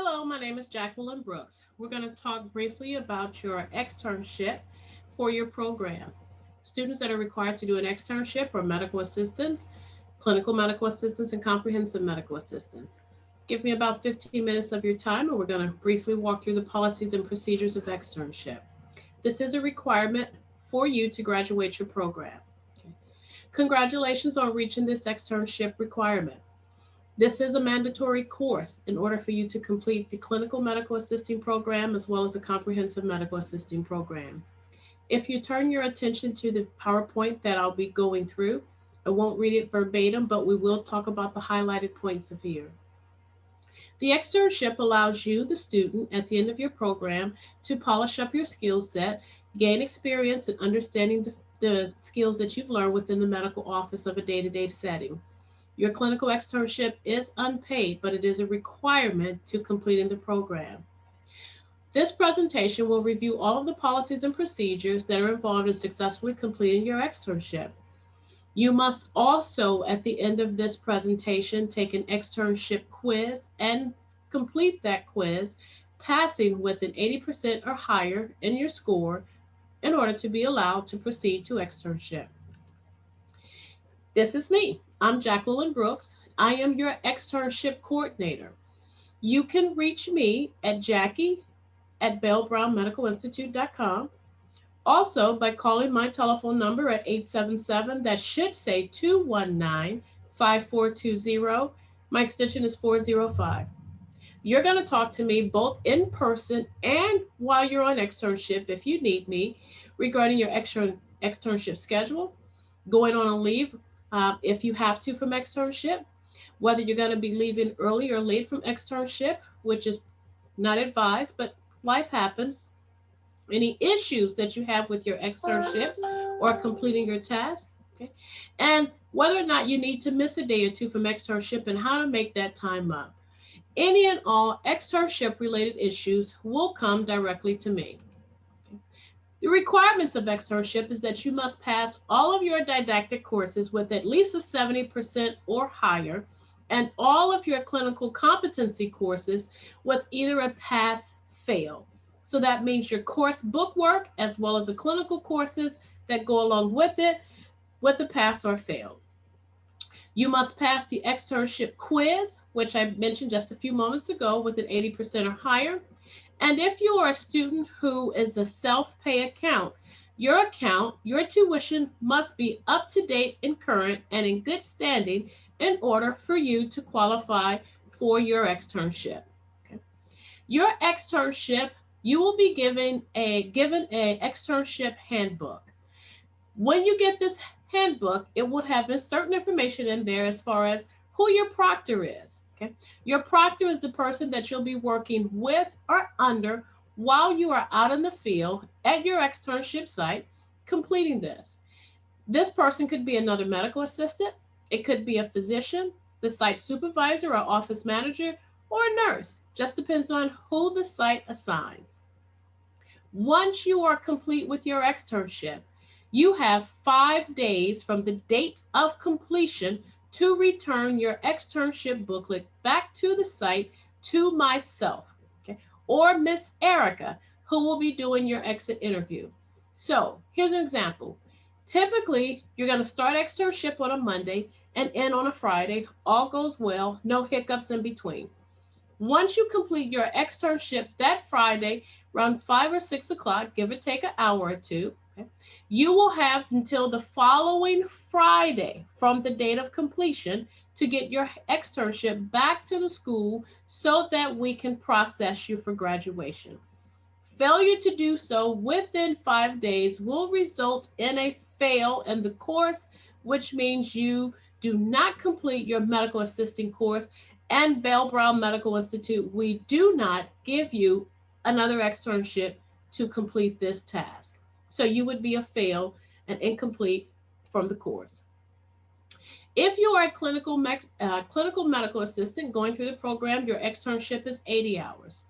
Hello, my name is Jacqueline Brooks. We're going to talk briefly about your externship for your program. Students that are required to do an externship are medical assistants, clinical medical assistants, and comprehensive medical assistants. Give me about 15 minutes of your time, and we're going to briefly walk through the policies and procedures of externship. This is a requirement for you to graduate your program. Okay. Congratulations on reaching this externship requirement. This is a mandatory course in order for you to complete the clinical medical assisting program as well as the comprehensive medical assisting program. If you turn your attention to the PowerPoint that I'll be going through, I won't read it verbatim, but we will talk about the highlighted points of here. The externship allows you, the student, at the end of your program to polish up your skill set, gain experience in understanding the skills that you've learned within the medical office of a day-to-day setting. Your clinical externship is unpaid, but it is a requirement to completing the program. This presentation will review all of the policies and procedures that are involved in successfully completing your externship. You must also, at the end of this presentation, take an externship quiz and complete that quiz, passing with an 80% or higher in your score in order to be allowed to proceed to externship. This is me. I'm Jacqueline Brooks. I am your externship coordinator. You can reach me at jackie@bellbrownmedicalinstitute.com. Also, by calling my telephone number at 877, that should say 219-5420. My extension is 405. You're going to talk to me both in person and while you're on externship if you need me regarding your externship schedule, going on a leave if you have to from externship, whether you're going to be leaving early or late from externship, which is not advised, but life happens. Any issues that you have with your externships or completing your task, okay? And whether or not you need to miss a day or two from externship and how to make that time up. Any and all externship related issues will come directly to me. The requirements of externship is that you must pass all of your didactic courses with at least a 70% or higher, and all of your clinical competency courses with either a pass fail. So that means your course bookwork as well as the clinical courses that go along with it with a pass or fail. You must pass the externship quiz, which I mentioned just a few moments ago, with an 80% or higher. And if you are a student who is a self-pay account, your tuition must be up to date and current and in good standing in order for you to qualify for your externship. Okay. Your externship, you will be given a externship handbook. When you get this handbook, it will have certain information in there as far as who your proctor is. Okay? Your proctor is the person that you'll be working with or under while you are out in the field at your externship site completing this. This person could be another medical assistant, it could be a physician, the site supervisor or office manager, or a nurse. Just depends on who the site assigns. Once you are complete with your externship, you have 5 days from the date of completion to return your externship booklet back to the site to myself, okay, or Miss Erica, who will be doing your exit interview. So here's an example. Typically, you're going to start externship on a Monday and end on a Friday. All goes well, no hiccups in between. Once you complete your externship that Friday, around 5 or 6 o'clock, give or take an hour or two, okay, you will have until the following Friday from the date of completion to get your externship back to the school so that we can process you for graduation. Failure to do so within 5 days will result in a fail in the course, which means you do not complete your medical assisting course. And Bell Brown Medical Institute, we do not give you another externship to complete this task. So you would be a fail and incomplete from the course. If you are a clinical medical assistant going through the program, your externship is 80 hours.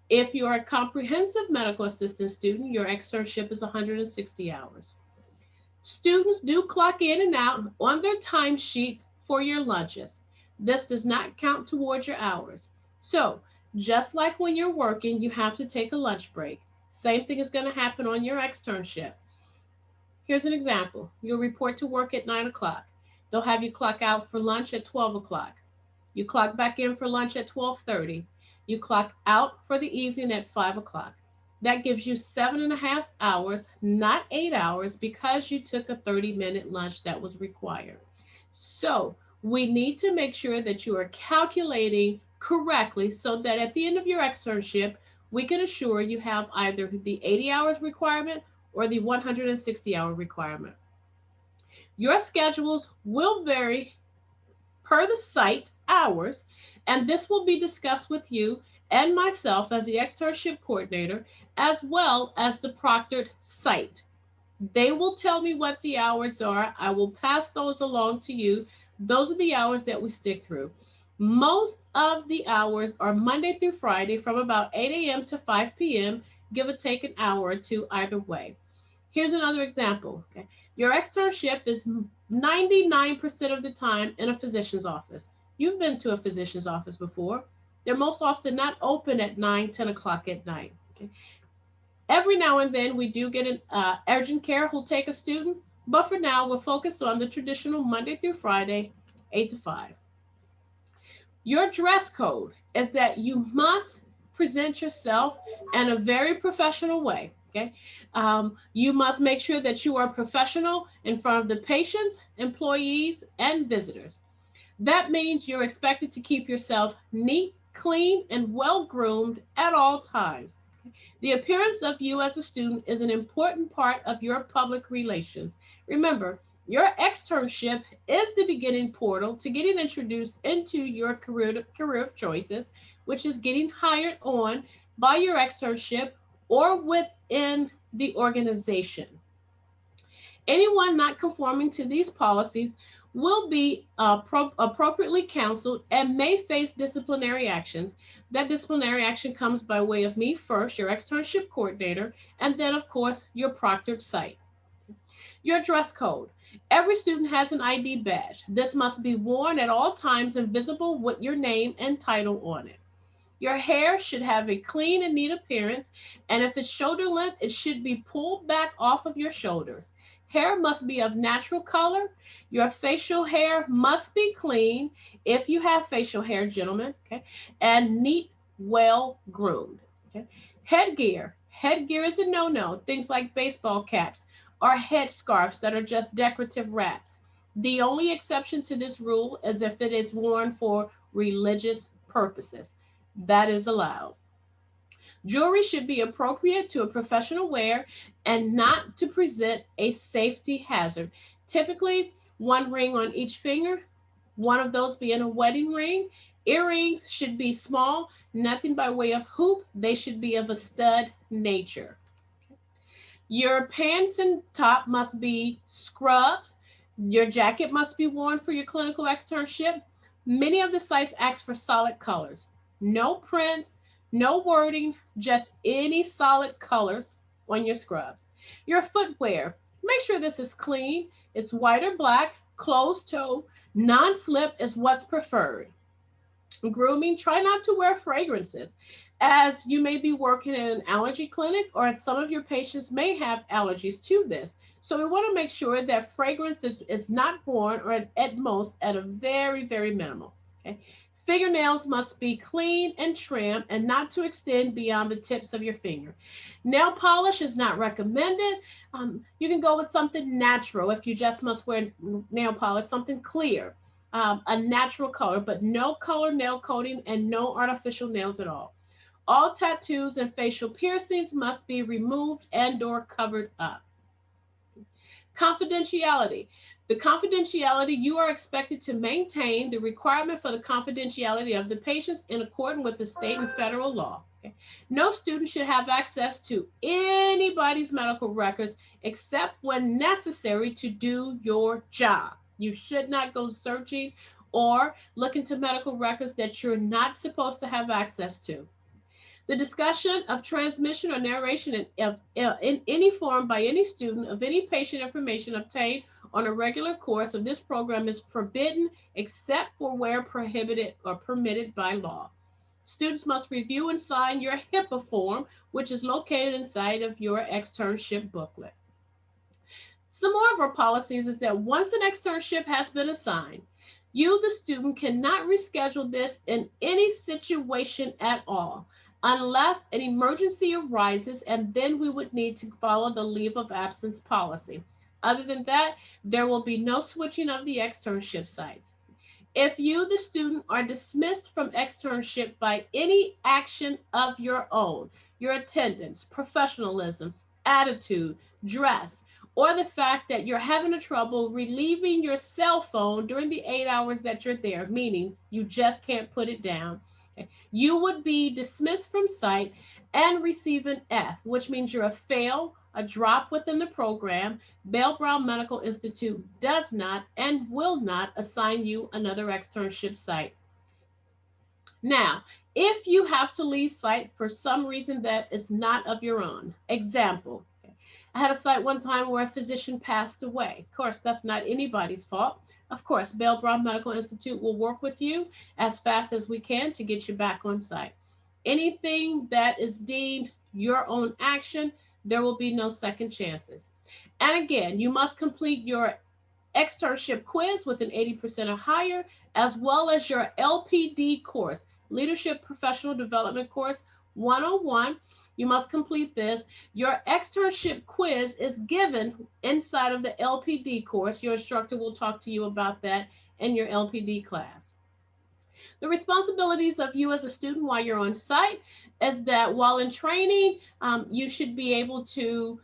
If you are a comprehensive medical assistant student, your externship is 160 hours. Students do clock in and out on their timesheets for your lunches. This does not count towards your hours. So Just like when you're working, you have to take a lunch break. Same thing is going to happen on your externship. Here's an example. You'll report to work at 9 o'clock. They'll have you clock out for lunch at 12 o'clock. You clock back in for lunch at 12:30. You clock out for the evening at 5 o'clock. That gives you 7.5 hours, not 8 hours, because you took a 30-minute lunch that was required. So we need to make sure that you are calculating correctly so that at the end of your externship, we can assure you have either the 80 hours requirement or the 160-hour requirement. Your schedules will vary per the site hours, and this will be discussed with you and myself as the externship coordinator, as well as the proctored site. They will tell me what the hours are. I will pass those along to you. Those are the hours that we stick through. Most of the hours are Monday through Friday from about 8 a.m. to 5 p.m., give or take an hour or two either way. Here's another example. Okay? Your externship is 99% of the time in a physician's office. You've been to a physician's office before. They're most often not open at 9, 10 o'clock at night. Okay? Every now and then we do get an urgent care who'll take a student, but for now we're focused on the traditional Monday through Friday, 8 to 5. Your dress code is that you must present yourself in a very professional way. Okay, you must make sure that you are professional in front of the patients, employees, and visitors. That means you're expected to keep yourself neat, clean, and well groomed at all times. The appearance of you as a student is an important part of your public relations. Remember, your externship is the beginning portal to getting introduced into your career of choices, which is getting hired on by your externship or within the organization. Anyone not conforming to these policies will be appropriately counseled and may face disciplinary actions. That disciplinary action comes by way of me first, your externship coordinator, and then, of course, your proctored site. Your dress code. Every student has an ID badge. This must be worn at all times and visible with your name and title on it. Your hair should have a clean and neat appearance, and if it's shoulder length, it should be pulled back off of your shoulders. Hair must be of natural color. Your facial hair must be clean, if you have facial hair, gentlemen, okay, and neat, well groomed. Okay. Headgear. Headgear is a no-no. Things like baseball caps or head scarves that are just decorative wraps. The only exception to this rule is if it is worn for religious purposes. That is allowed. Jewelry should be appropriate to a professional wear and not to present a safety hazard. Typically, one ring on each finger, one of those being a wedding ring. Earrings should be small, nothing by way of hoop. They should be of a stud nature. Your pants and top must be scrubs. Your jacket must be worn for your clinical externship. Many of the sites ask for solid colors. No prints, no wording, just any solid colors on your scrubs. Your footwear, make sure this is clean. It's white or black, closed toe, non-slip is what's preferred. Grooming, try not to wear fragrances, as you may be working in an allergy clinic or some of your patients may have allergies to this. So we want to make sure that fragrance is not worn, or at most at a very, very minimal. Okay. Fingernails must be clean and trimmed and not to extend beyond the tips of your finger. Nail polish is not recommended. You can go with something natural if you just must wear nail polish, something clear, a natural color, but no color nail coating and no artificial nails at all. All tattoos and facial piercings must be removed and or covered up. Confidentiality. The confidentiality, you are expected to maintain the requirement for the confidentiality of the patients in accordance with the state and federal law. Okay? No student should have access to anybody's medical records except when necessary to do your job. You should not go searching or look into medical records that you're not supposed to have access to. The discussion of transmission or narration in any form by any student of any patient information obtained on a regular course of this program is forbidden except for where prohibited or permitted by law. Students must review and sign your HIPAA form, which is located inside of your externship booklet. Some more of our policies is that once an externship has been assigned, you, the student, cannot reschedule this in any situation at all unless an emergency arises, and then we would need to follow the leave of absence policy. Other than that, there will be no switching of the externship sites. If you, the student, are dismissed from externship by any action of your own, your attendance, professionalism, attitude, dress, or the fact that you're having a trouble relieving your cell phone during the 8 hours that you're there, meaning you just can't put it down, you would be dismissed from site and receive an F, which means you're a fail, a drop within the program. Bell Brown Medical Institute does not and will not assign you another externship site. Now, if you have to leave site for some reason that is not of your own, example, I had a site one time where a physician passed away. Of course, that's not anybody's fault. Of course, Bell Brown Medical Institute will work with you as fast as we can to get you back on site. Anything that is deemed your own action, there will be no second chances. And again, you must complete your externship quiz with an 80% or higher, as well as your LPD course, Leadership Professional Development Course 101. You must complete this. Your externship quiz is given inside of the LPD course. Your instructor will talk to you about that in your LPD class. The responsibilities of you as a student while you're on site is that while in training, you should be able to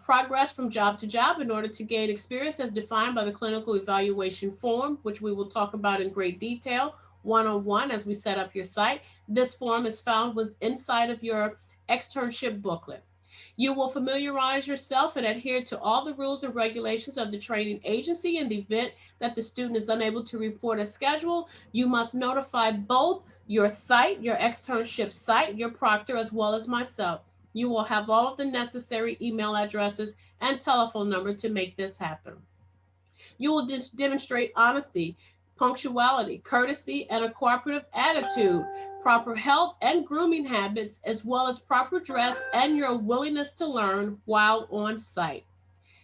progress from job to job in order to gain experience as defined by the clinical evaluation form, which we will talk about in great detail one-on-one as we set up your site. This form is found inside of your externship booklet. You will familiarize yourself and adhere to all the rules and regulations of the training agency. In the event that the student is unable to report a schedule, you must notify both your site, your externship site, your proctor, as well as myself. You will have all of the necessary email addresses and telephone number to make this happen. You will demonstrate honesty, punctuality, courtesy, and a cooperative attitude, proper health and grooming habits, as well as proper dress and your willingness to learn while on site.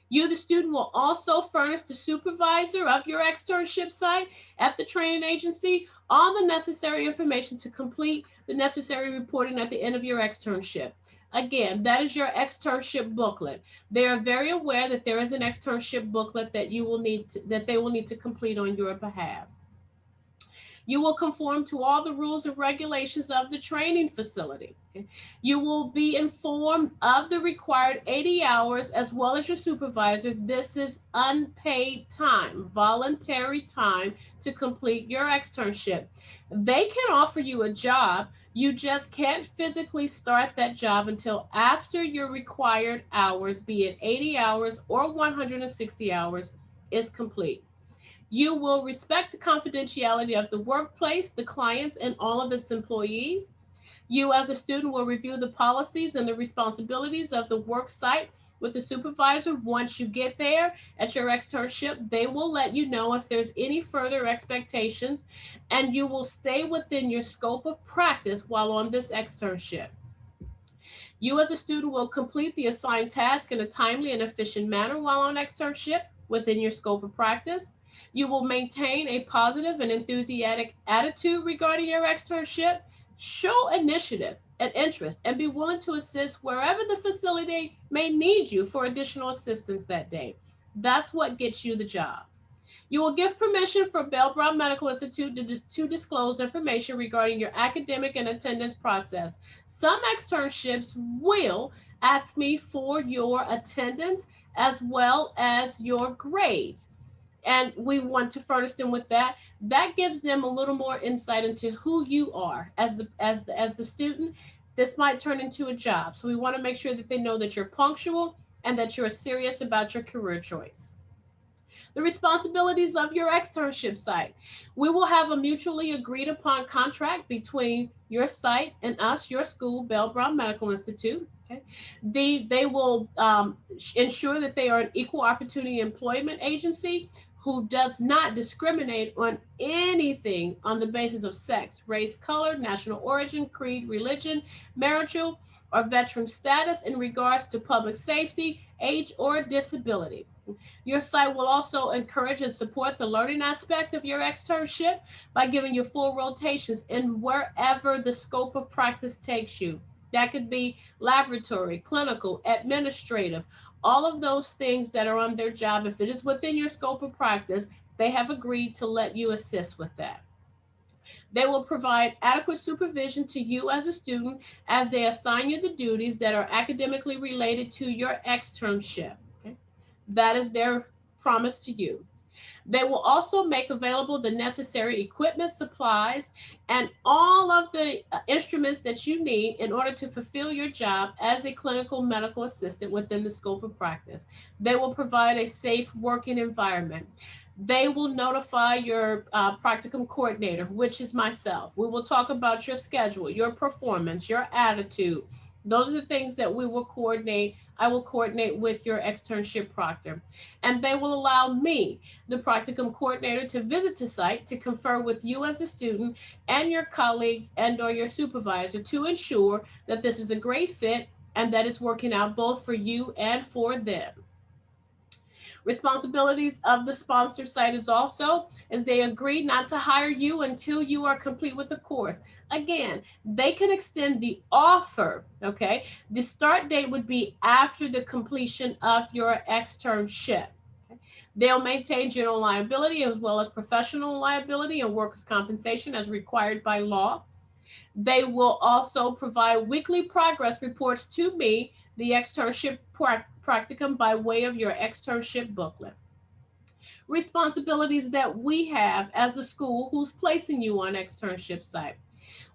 You, the student, will also furnish the supervisor of your externship site at the training agency all the necessary information to complete the necessary reporting at the end of your externship. Again, that is your externship booklet. They are very aware that there is an externship booklet that they will need to complete on your behalf. You will conform to all the rules and regulations of the training facility. You will be informed of the required 80 hours as well as your supervisor. This is unpaid time, voluntary time to complete your externship. They can offer you a job. You just can't physically start that job until after your required hours, be it 80 hours or 160 hours, is complete. You will respect the confidentiality of the workplace, the clients, and all of its employees. You, as a student, will review the policies and the responsibilities of the work site with the supervisor. Once you get there at your externship, they will let you know if there's any further expectations, and you will stay within your scope of practice while on this externship. You, as a student, will complete the assigned task in a timely and efficient manner while on externship within your scope of practice. You will maintain a positive and enthusiastic attitude regarding your externship. Show initiative and interest and be willing to assist wherever the facility may need you for additional assistance that day. That's what gets you the job. You will give permission for Bell Brown Medical Institute to disclose information regarding your academic and attendance process. Some externships will ask me for your attendance as well as your grades, and we want to furnish them with that. That gives them a little more insight into who you are as the student. This might turn into a job, so we want to make sure that they know that you're punctual and that you're serious about your career choice. The responsibilities of your externship site. We will have a mutually agreed upon contract between your site and us, your school, Bell Brown Medical Institute. Okay. They will ensure that they are an equal opportunity employment agency who does not discriminate on anything on the basis of sex, race, color, national origin, creed, religion, marital, or veteran status in regards to public safety, age, or disability. Your site will also encourage and support the learning aspect of your externship by giving you full rotations in wherever the scope of practice takes you. That could be laboratory, clinical, administrative, all of those things that are on their job. If it is within your scope of practice, they have agreed to let you assist with that. They will provide adequate supervision to you as a student as they assign you the duties that are academically related to your externship. Okay? That is their promise to you. They will also make available the necessary equipment, supplies, and all of the instruments that you need in order to fulfill your job as a clinical medical assistant within the scope of practice. They will provide a safe working environment. They will notify your practicum coordinator, which is myself. We will talk about your schedule, your performance, your attitude. Those are the things that we will coordinate. I will coordinate with your externship proctor. And they will allow me, the practicum coordinator, to visit the site to confer with you as a student and your colleagues and or your supervisor to ensure that this is a great fit and that it's working out both for you and for them. Responsibilities of the sponsor site is also as they agree not to hire you until you are complete with the course. Again, they can extend the offer, okay? The start date would be after the completion of your externship. They'll maintain general liability as well as professional liability and workers' compensation as required by law. They will also provide weekly progress reports to me, the externship practicum, by way of your externship booklet. Responsibilities that we have as the school who's placing you on externship site.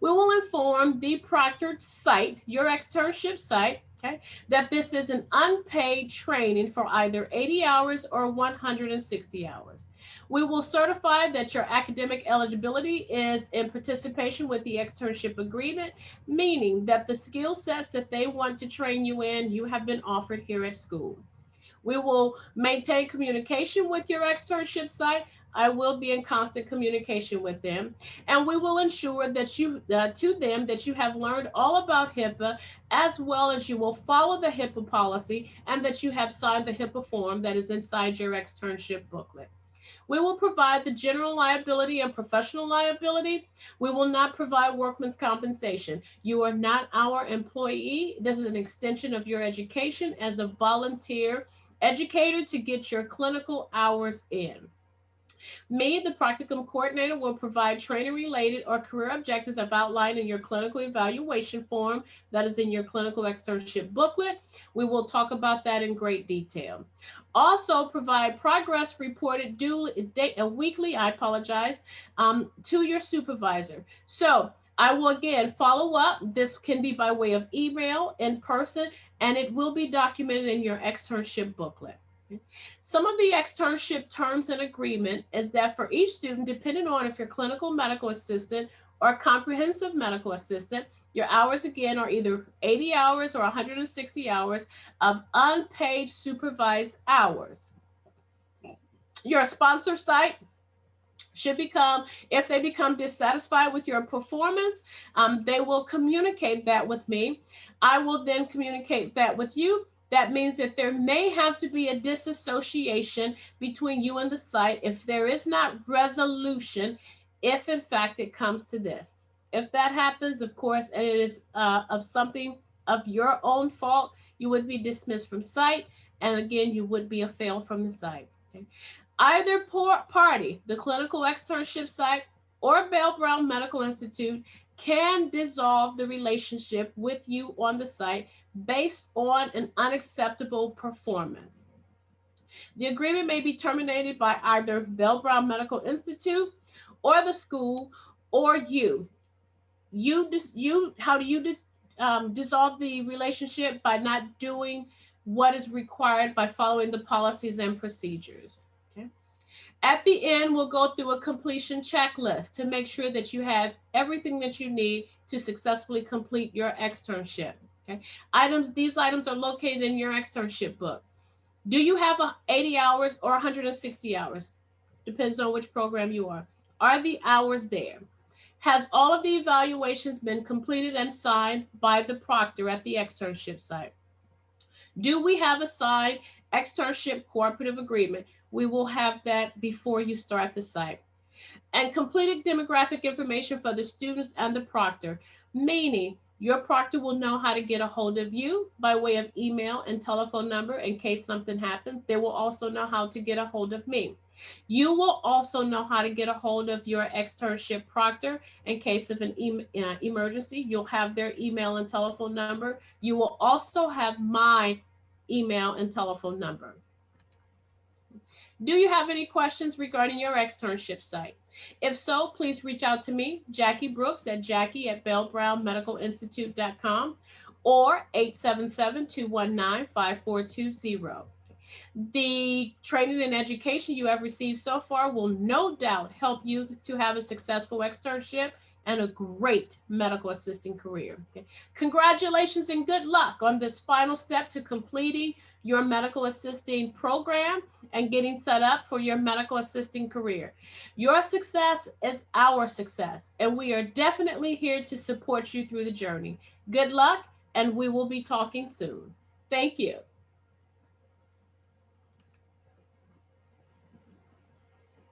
We will inform the proctored site, your externship site, okay, that this is an unpaid training for either 80 hours or 160 hours. We will certify that your academic eligibility is in participation with the externship agreement, meaning that the skill sets that they want to train you in, you have been offered here at school. We will maintain communication with your externship site. I will be in constant communication with them, and we will ensure that you, to them, that you have learned all about HIPAA, as well as you will follow the HIPAA policy, and that you have signed the HIPAA form that is inside your externship booklet. We will provide the general liability and professional liability. We will not provide workman's compensation. You are not our employee. This is an extension of your education as a volunteer educator to get your clinical hours in. Me, the practicum coordinator, will provide training related or career objectives I've outlined in your clinical evaluation form that is in your clinical externship booklet. We will talk about that in great detail. Also provide progress reported weekly, I apologize, to your supervisor. So I will again follow up. This can be by way of email, in person, and it will be documented in your externship booklet. Some of the externship terms and agreement is that for each student, depending on if you're clinical medical assistant or comprehensive medical assistant, your hours again are either 80 hours or 160 hours of unpaid supervised hours. Your sponsor site should become, if they become dissatisfied with your performance, they will communicate that with me. I will then communicate that with you. That means that there may have to be a disassociation between you and the site if there is not resolution, if in fact it comes to this. If that happens, of course, and it is of something of your own fault, you would be dismissed from site. And again, you would be a fail from the site. Okay? Either party, the clinical externship site or Bell Brown Medical Institute, can dissolve the relationship with you on the site based on an unacceptable performance. The agreement may be terminated by either Bell Brown Medical Institute or the school or you. How do you dissolve the relationship? By not doing what is required, by following the policies and procedures. Okay. At the end, we'll go through a completion checklist to make sure that you have everything that you need to successfully complete your externship. Okay. These items are located in your externship book. Do you have 80 hours or 160 hours? Depends on which program you are. Are the hours there? Has all of the evaluations been completed and signed by the proctor at the externship site? Do we have a signed externship cooperative agreement? We will have that before you start the site. And completed demographic information for the students and the proctor, meaning your proctor will know how to get a hold of you by way of email and telephone number in case something happens. They will also know how to get a hold of me. You will also know how to get a hold of your externship proctor in case of an emergency. You'll have their email and telephone number. You will also have my email and telephone number. Do you have any questions regarding your externship site? If so, please reach out to me, Jackie Brooks, at jackie@bellbrownmedicalinstitute.com or 877-219-5420. The training and education you have received so far will no doubt help you to have a successful externship and a great medical assisting career. Okay. Congratulations and good luck on this final step to completing your medical assisting program and getting set up for your medical assisting career. Your success is our success, and we are definitely here to support you through the journey. Good luck, and we will be talking soon. Thank you.